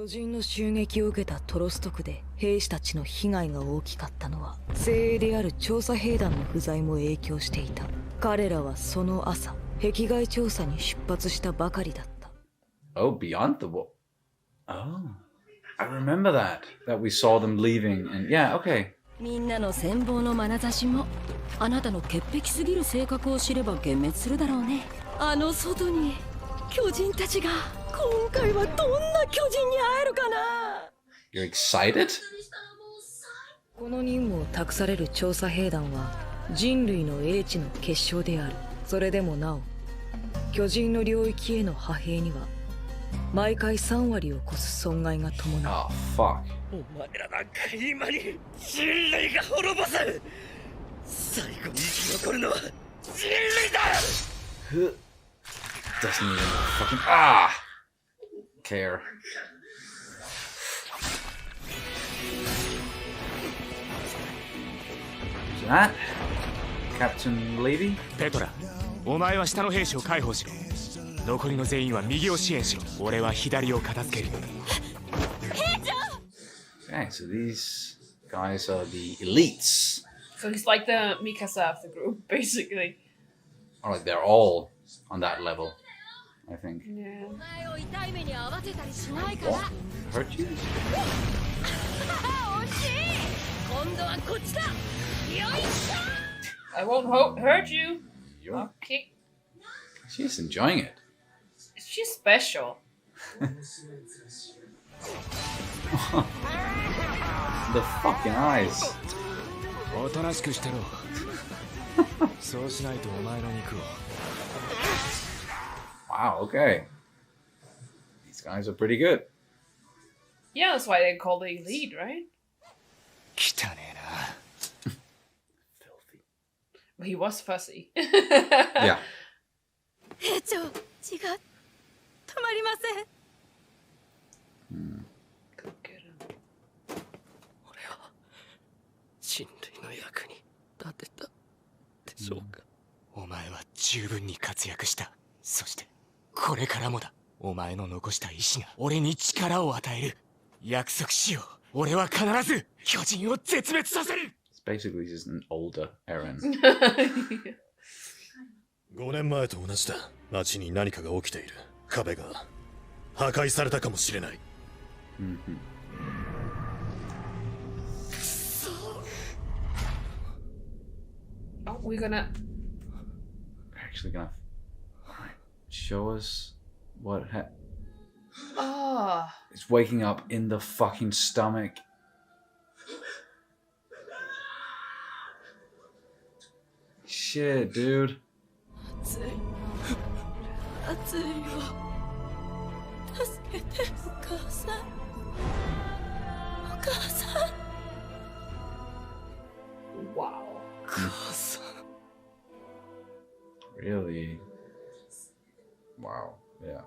人の襲撃を受けたトロスト区で兵士たちの被害が大きかったのは、精鋭である調査兵団の不在も影響していた。彼らはその朝、壁外調査に出発したばかりだった。Oh, beyond the wall. Oh, I remember that we saw them leaving, and yeah, okay. みんなの羨望の眼差しも、あなたの潔癖すぎる性格を知れば幻滅するだろうね。あの外に巨人たちが、今回はどんな巨人に会えるかな。 You're excited? この任務を託される調査兵団は人類の英知の結晶である。それでもなお、巨人の領域への派兵には毎回3割を超す損害が伴う。Oh, fuck. お前らなんか今に人類が滅ぼす。最後に生き残るのは人類だ。Doesn't even fucking care. Is that Captain Levy? ペトラ、お前は下の兵士を解放しろ。残りの全員は右を支援しろ。俺は左を片付ける。Okay, so these guys are the elites. So he's like the Mikasa of the group, basically. Or like they're all on that level, I think. Yeah. What? Hurt you? I won't hurt you. You're... Okay. She's enjoying it. She's special. The fucking eyes. おとなしくしてろ。そうしないとお前の肉を。Wow, okay. These guys are pretty good. Yeah, that's why they call the elite, right? 汚ねえな。Filthy. But he was fussy. Yeah. 兵長、血が止まりません。Go get him. 俺は人類の役に立てたでしょうか。お前は十分に活躍した。そしてこれからもだ。お前の残した意志が俺に力を与える。約束しよう。俺は必ず巨人を絶滅させる。It's basically just an older Eren. 5年前と同じだ。街に何かが起きている。壁が破壊されたかもしれない。Oh, we're gonna. Actually gonna show us what Oh. It's waking up in the fucking stomach. Shit, dude. 熱いよ。助けて、お母さん。お母さん。Wow. 母さん。Really? Wow. Yeah.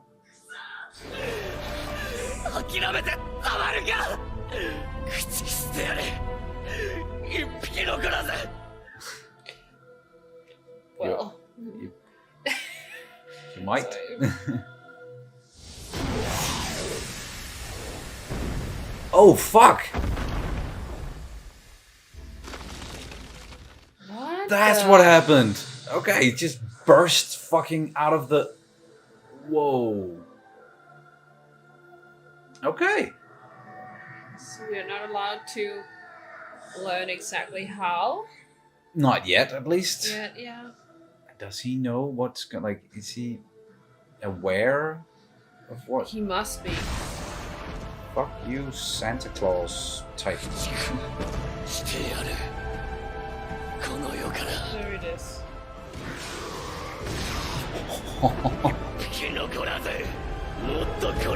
諦めてたまるか。口捨てやれ。一匹残らず。Well. You might. Oh, fuck! What? That's what happened! Okay, it just burst fucking out of the... Whoa. Okay. So we are not allowed to learn exactly how. Not yet, at least. Yeah. Does he know what's going... Like, is he aware of what? He must be. Fuck you, Santa Claus type. してやる。この世から。 There it is. 一匹残らず。もっと殺せ。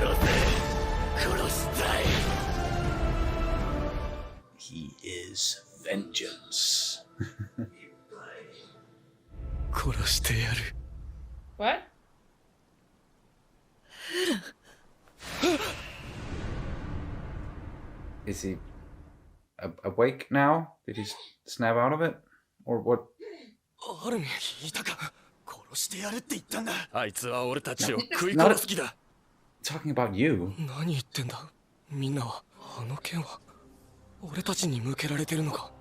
殺したい。He is vengeance. 殺してやる。What? Is he awake now? Did he snap out of it? Or what? アルミンいたか。殺してやるって言ったんだ。あいつは俺たちを食い殺す気だ。Talking about you. 何言ってんだ。みんなはあの剣は俺たちに向けられてるのか。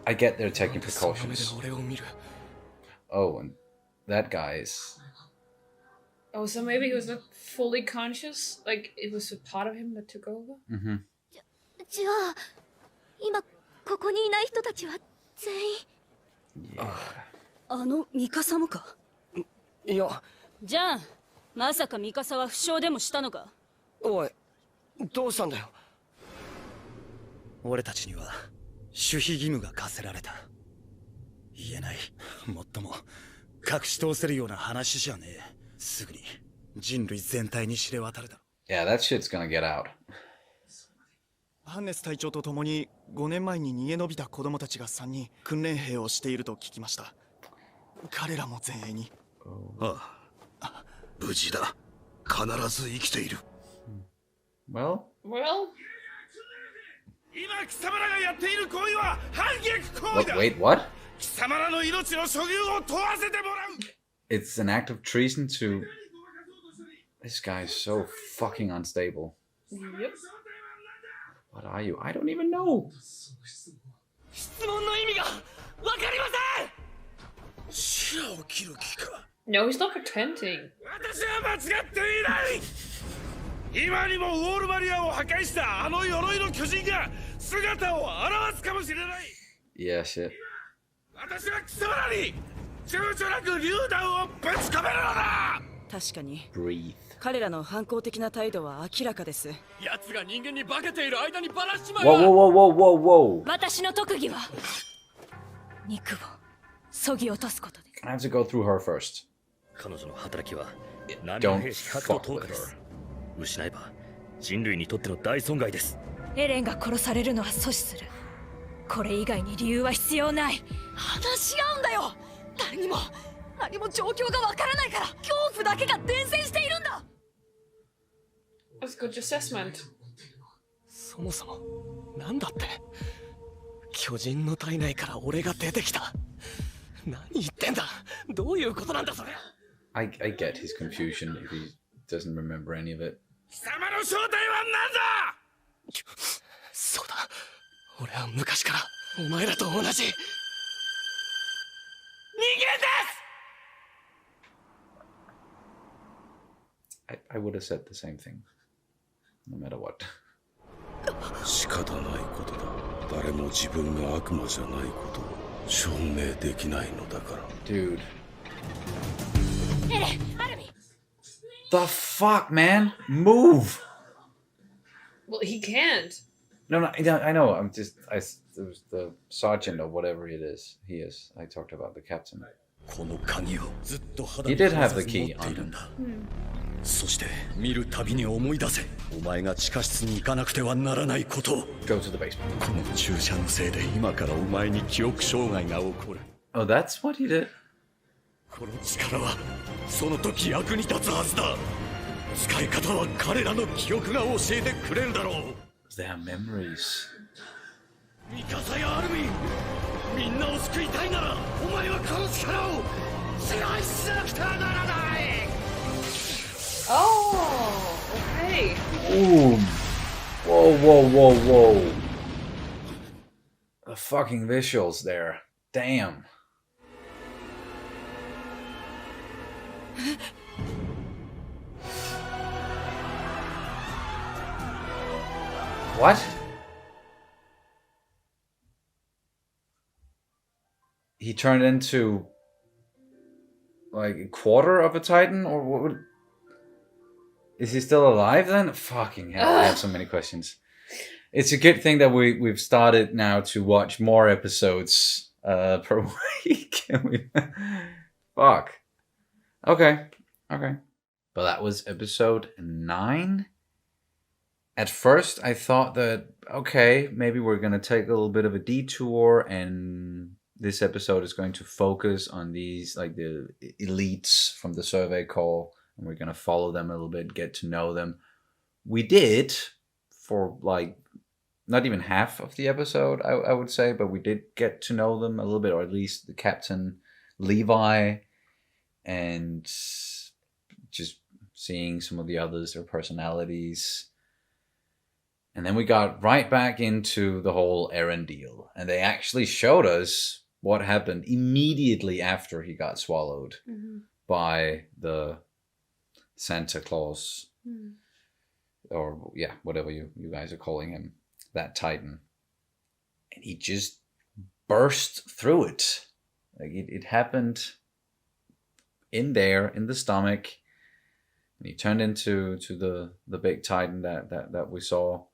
I get they're taking なんでその目で precautions. 俺を見る。 Oh, and that guy is. Oh, so maybe he was not fully conscious? Like, it was a part of him that took over? Mm-hmm. じゃあ今ここにいない人たちは全員 Yeah. あのミカサもか。いや、じゃあまさかミカサは負傷でもしたのか。おい、どうしたんだよ。俺たちには守秘義務が課せられた。言えない。もっとも隠し通せるような話じゃねえ。すぐに人類全体に知れ渡るだろう。 Yeah, that shit's gonna get out. ハンネス隊長と共に5年前に逃げ延びた子供たちが3人訓練兵をしていると聞きました。彼らも前衛に。ああ、無事だ。必ず生きている。 Well, Well, 今貴様らがやっている行為は反逆行為 what, だ。 wait, what? 貴様らの命の所有を問わせてもらう。 It's an act of treason to. This guy's so fucking unstable. yep. What are you? I don't even know. 質問の意味がわかりません。視野を切る気か。 No, he's not pretending. 私は間違っていない。今にもウォールバリアを破壊したあの鎧の巨人が姿を現すかもしれない。 Yeah, shit. 私は貴様らに躊躇なく榴弾をぶち込めるのだ。確かに Breathe. 彼らの反抗的な態度は明らかです。奴が人間に化けている間にバラしちまえ Whoa, ば。 whoa, whoa, whoa, whoa, whoa. 私の特技は肉をそぎ落とすことで。 I have to go through her first. 彼女の働きは Don't 難民兵士100と fuck 10 with 日で her. す。失えば人類にとっての大損害です。エレンが殺されるのは阻止する。これ以外に理由は必要ない。話し合うんだよ。誰にも何も状況がわからないから恐怖だけが伝染しているんだ。 That's good assessment. そもそもなんだって。巨人の体内から俺が出てきた。何言ってんだ。どういうことなんだそれ。 I get his confusion if he doesn't remember any of it. 貴様の正体は何だ。そうだ。俺は昔からお前らと同じ人間です。 I would have said the same thing. No matter what. 仕方ないことだ。誰も自分が悪魔じゃないことを証明できないのだから。 Dude. エレン、アルミン。 The fuck, man? Move! Well, he can't. No, I know. It was the sergeant or whatever it is. He is. I talked about the captain. この鍵をずっと肌 He に did 触 have ら the ず持 key ってい on る him. んだ。そして見るたびに思い出せ。お前が地下室に行かなくてはならないことを。 Go to the basement. この注射のせいで今からお前に記憶障害が起こる。 Oh, that's what he did? この力はその時役に立つはずだ。使い方は彼らの記憶が教えてくれるだろう。 Their memories. ミカサやアルミン、みんなを救いたいならお前はこの力を支配しなくてはならない。 Oh, okay. Boom. Whoa, whoa, whoa, whoa. The fucking visuals there. Damn. What? He turned into like a quarter of a Titan, or what would... Is he still alive then? Fucking hell, I have so many questions. It's a good thing that we've started now to watch more episodes per week. Fuck. Okay. But that was episode 9. At first, I thought that, okay, maybe we're going to take a little bit of a detour and this episode is going to focus on these, like the elites from the survey call, and we're going to follow them a little bit, get to know them. We did for like not even half of the episode, I would say, but we did get to know them a little bit, or at least the Captain Levi, and just seeing some of the others, their personalities. And then we got right back into the whole Eren deal. And they actually showed us what happened immediately after he got swallowed by the Santa Claus. Or, yeah, whatever you guys are calling him. That Titan. And he just burst through it. Like, it happened in there, in the stomach. And he turned into the big Titan that we saw.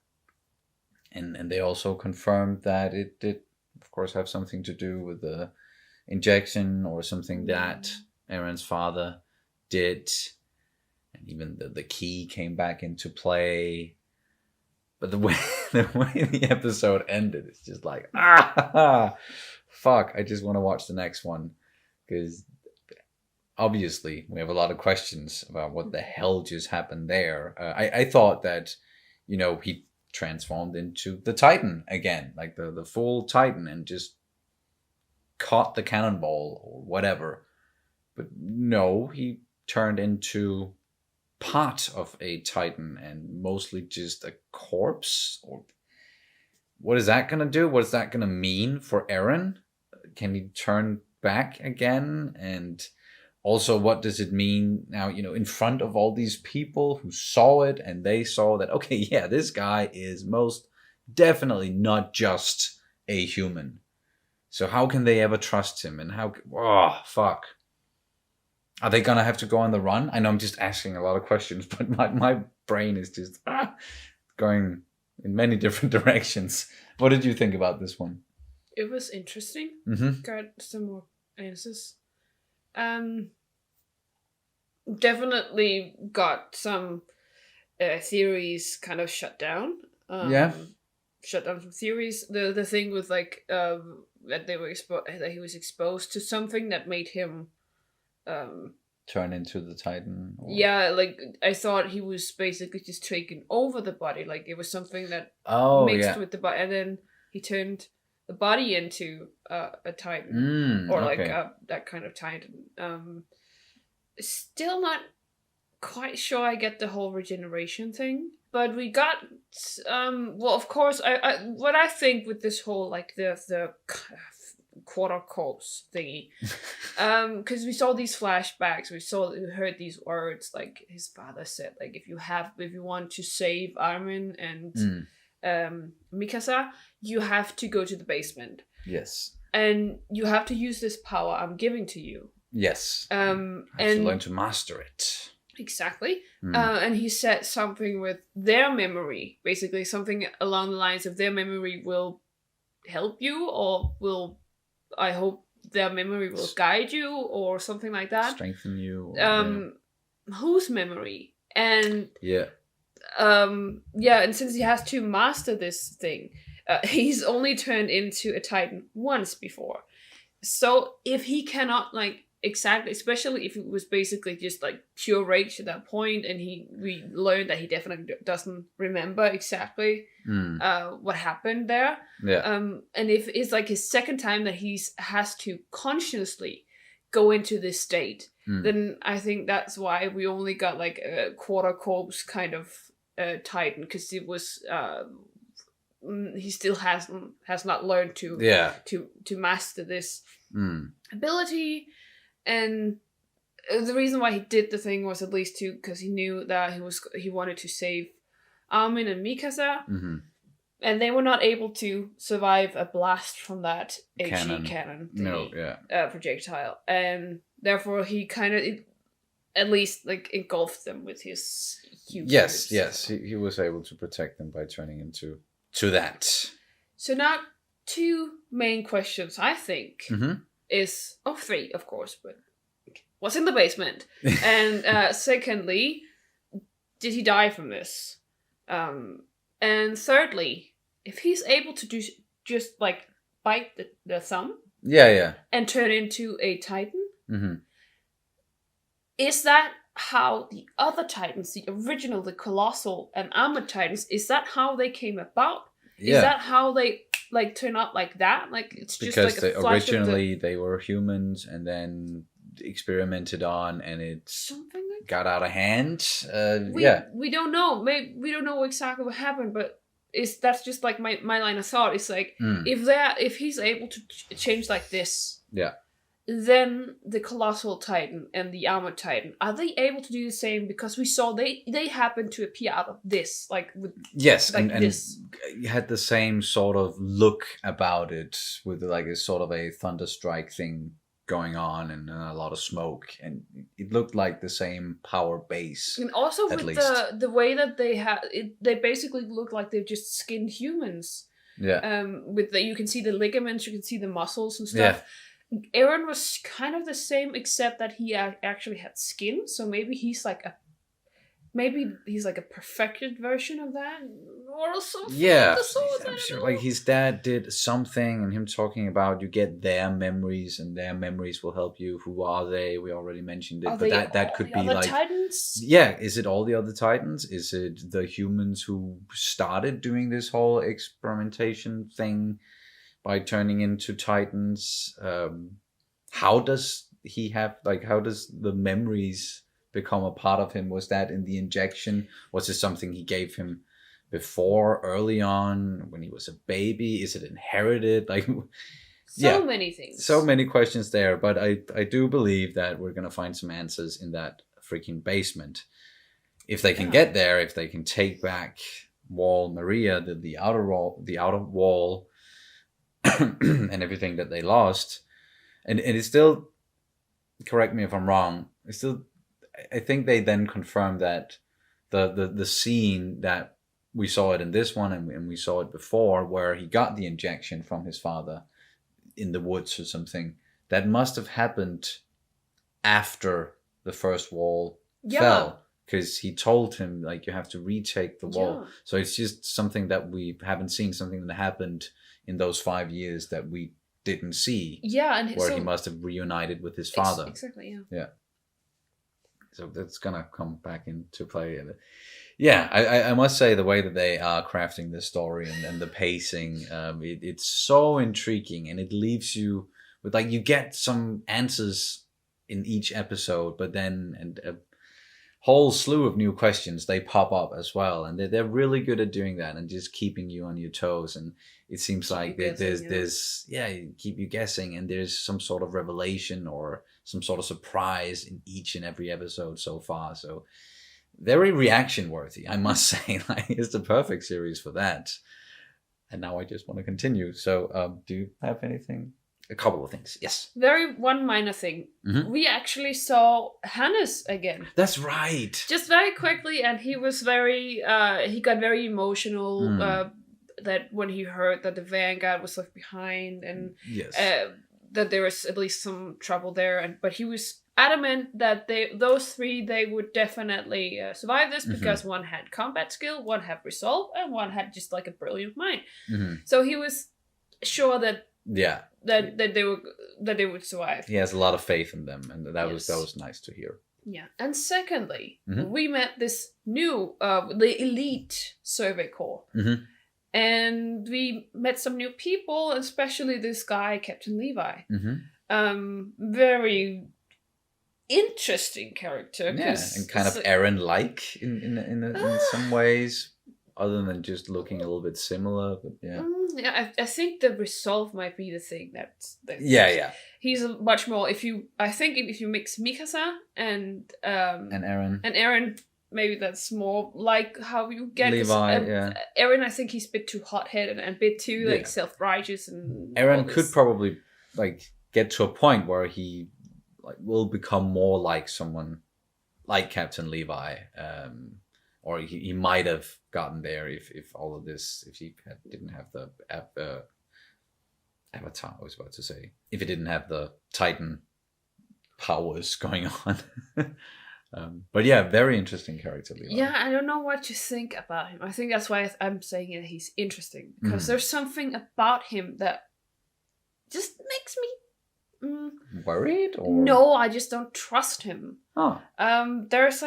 And they also confirmed that it did, of course, have something to do with the injection or something that Eren's father did. And even the key came back into play. But the way the episode ended, it's just like, fuck, I just want to watch the next one. Because obviously we have a lot of questions about what the hell just happened there. I thought that, he transformed into the Titan again, like the full Titan, and just caught the cannonball or whatever. But no, he turned into part of a Titan and mostly just a corpse. Or what is that gonna do? What is that gonna mean for Eren? Can he turn back again? And also, what does it mean now, in front of all these people who saw it, and they saw that, okay, yeah, this guy is most definitely not just a human. So how can they ever trust him? And fuck. Are they gonna have to go on the run? I know I'm just asking a lot of questions, but my brain is just going in many different directions. What did you think about this one? It was interesting. Got some more answers. Definitely got some theories kind of shut down. Shut down some theories. The thing with that they were that he was exposed to something that made him turn into the Titan. I thought he was basically just taking over the body. Like it was something that mixed with the body, and then he turned the body into a Titan, or that kind of Titan. Still not quite sure I get the whole regeneration thing, but we got of course, what I think with this whole the quarter corpse thingy, because we saw these flashbacks, we heard these words, like his father said, like if you want to save Armin and Mikasa, you have to go to the basement. Yes. And you have to use this power I'm giving to you. Yes. Have to learn to master it. Exactly. And he said something with their memory, basically something along the lines of their memory will help you, or I hope their memory will guide you, or something like that. Strengthen you. Whose memory? And and since he has to master this thing, he's only turned into a Titan once before. So if he cannot exactly, especially if it was basically just pure rage at that point, and we learned that he definitely doesn't remember exactly what happened there. And if it's his second time that he has to consciously go into this state, then I think that's why we only got a quarter corpse kind of Titan, because it was he still has not learned to master this ability. And the reason why he did the thing was at least because he knew that he wanted to save Armin and Mikasa, and they were not able to survive a blast from that HE cannon projectile, and therefore he kind of at least engulfed them with his huge he was able to protect them by turning into that. So now 2 main questions, I think. Is 3, of course, but what's in the basement? And secondly, did he die from this? And thirdly, if he's able to just bite the thumb, and turn into a Titan, is that how the other Titans, the original, the Colossal and Armored Titans, is that how they came about? Is that how they turn out like that? It's just because they originally they were humans and then experimented on, and it got out of hand. We don't know. Maybe we don't know exactly what happened, but that's just like my line of thought. It's like if he's able to change like this, then the colossal titan and the armored titan, are they able to do the same? Because we saw they happen to appear out of this, like with and this. you had the same sort of look about it with like a sort of a thunderstrike thing going on and a lot of smoke, and it looked like the same power base. And also with the way that they basically look like they've just skinned humans. Yeah. With you can see the ligaments, you can see the muscles and stuff. Yeah. Eren was kind of the same, except that he actually had skin. So maybe he's like a perfected version of that, or something. Yeah, I'm sure, like his dad did something, and him talking about you get their memories, and their memories will help you. Who are they? We already mentioned it, but that could be like Titans. Yeah, is it all the other Titans? Is it the humans who started doing this whole experimentation thing by turning into Titans? How does he have how does the memories become a part of him? Was that in the injection? Was it something he gave him before, early on, when he was a baby? Is it inherited? Many things. So many questions there, but I do believe that we're going to find some answers in that freaking basement. If they can get there, if they can take back Wall Maria, the outer wall, and everything that they lost. And it's still, correct me if I'm wrong, I think they then confirmed that the scene that we saw it in this one and we saw it before, where he got the injection from his father in the woods or something, that must have happened after the first wall fell, because he told him you have to retake the wall. So it's just something that we haven't seen, something that happened in those 5 years that we didn't see. And he must have reunited with his father. Exactly. Yeah. So that's gonna come back into play. Yeah, I must say the way that they are crafting this story and the pacing, it's so intriguing, and it leaves you with you get some answers in each episode, but then a whole slew of new questions, they pop up as well, and they're really good at doing that and just keeping you on your toes. And it seems like there's you keep you guessing, and there's some sort of revelation or some sort of surprise in each and every episode so far. So very reaction worthy, I must say. It's the perfect series for that. And now I just want to continue. So do you have anything? A couple of things, yes. One minor thing. We actually saw Hannes again. That's right. Just very quickly, and he was he got very emotional that when he heard that the Vanguard was left behind, and that there was at least some trouble there. But he was adamant that those three would definitely survive this, because one had combat skill, one had resolve, and one had just a brilliant mind. So he was sure that they would survive. He has a lot of faith in them, and that was nice to hear. Yeah. And secondly, we met this new the elite survey corps. And we met some new people, especially this guy, Captain Levi. Very interesting character. And kind of Eren-like in some ways, other than just looking a little bit similar. But I think the resolve might be the thing that's he's much more. If you mix Mikasa and Eren, maybe that's more like how you get Levi. Eren, I think he's a bit too hot-headed and a bit too self-righteous, and Eren could probably get to a point where he will become more like someone like Captain Levi, or he might have gotten there if all of this, if he didn't have the Avatar, I was about to say, if he didn't have the Titan powers going on. But very interesting character, Levi. Yeah, I don't know what to think about him. I think that's why I'm saying that he's interesting, because there's something about him that just makes me worried, or no, I just don't trust him. There's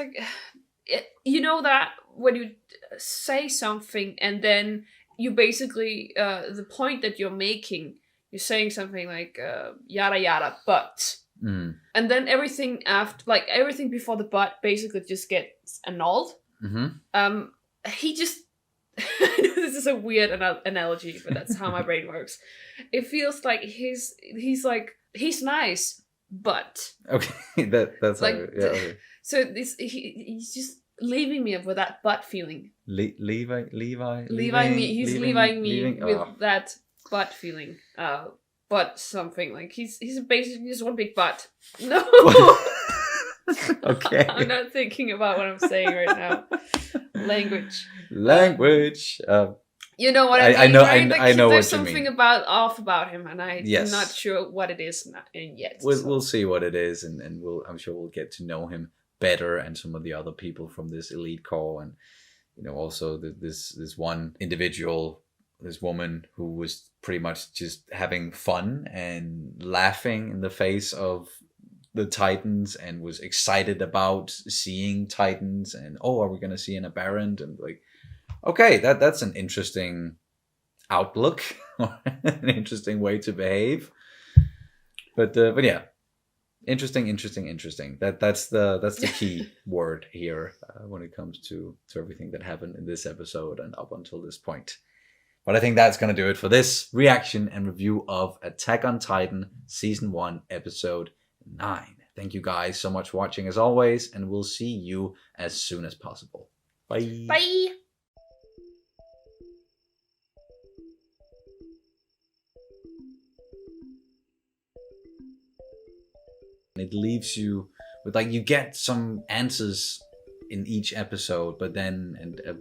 that when you say something and then you basically the point that you're making, you're saying something like yada yada, but and then everything after, everything before the but basically just gets annulled. He just I know this is a weird analogy, but that's how my brain works. It feels like he's nice, but Okay, that's like, how, yeah. Okay. so he's just leaving me with that butt feeling. Leaving He's leaving leaving me with oh. that butt feeling. Butt something like he's basically just one big butt. No. Okay. I'm not thinking about what I'm saying right now. Language. You know what I mean? I know. Right? I know there's what you something mean. off about him, and I'm Yes. not sure what it is yet. We'll see what it is, and I'm sure we'll get to know him better, and some of the other people from this elite corps, and also this one individual, this woman who was pretty much just having fun and laughing in the face of the Titans, and was excited about seeing Titans, and are we gonna see an aberrant, and like, okay, that's an interesting outlook, an interesting way to behave, but yeah, interesting. That's the key word here when it comes to everything that happened in this episode and up until this point. But I think that's gonna do it for this reaction and review of Attack on Titan Season 1 Episode 9. Thank you guys so much for watching as always, and we'll see you as soon as possible. Bye. Bye. It leaves you with you get some answers in each episode, but then a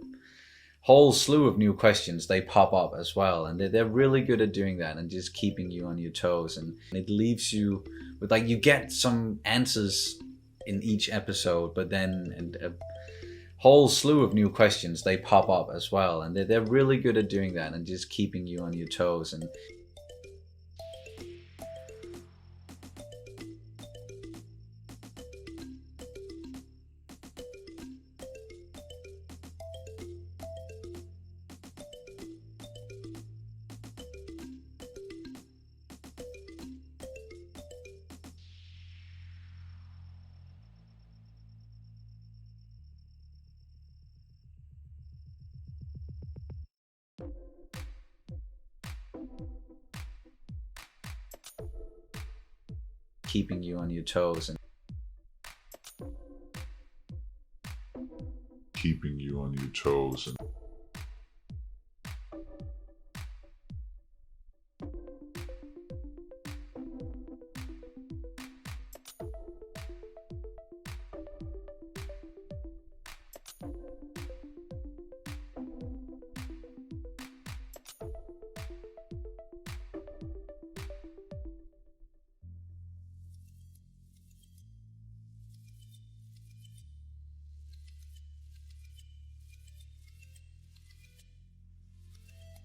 whole slew of new questions, they pop up as well, and they're really good at doing that and just keeping you on your toes, and it leaves you with you get some answers in each episode, but then a whole slew of new questions, they pop up as well, and they're really good at doing that and just keeping you on your toes, and keeping you on your toes, and keeping you on your toes and